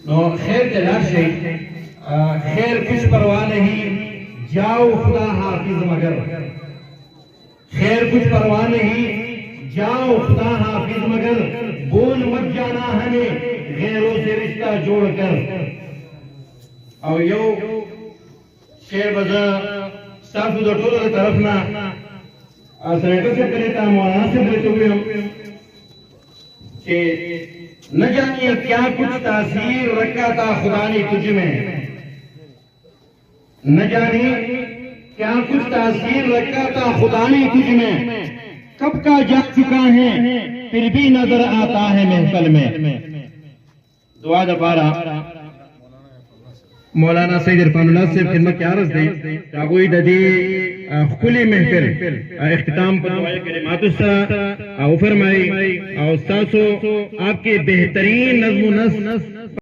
No खैर तलाश है, खैर कुछ परवाह नहीं, जाओ खुदा हाफिज मगर। खैर कुछ परवाह नहीं, जाओ खुदा हाफिज मगर। बोल मत जाना हमें गैरों से रिश्ता जोड़कर। और यो शेर बजा साफ टोल तरफ ना सनेटर से करे था, मौलाना से करे तो भी हम कि न जानिए क्या कुछ तासीर रखा था खुदा ने तुझ में। न जानिए क्या कुछ तासीर रखा था खुदा ने तुझ में। कब का जा चुका है फिर भी नजर आता है महफिल में। दुआ दबारा मौलाना सैयद इरफानुल्लाह से खिदमत क्या अर्ज दी तागोई ददी खुली महफिल इख्तिताम पर दुआ कलिमात सा फरमाई और सासो आपके बेहतरीन नज़्म नस्र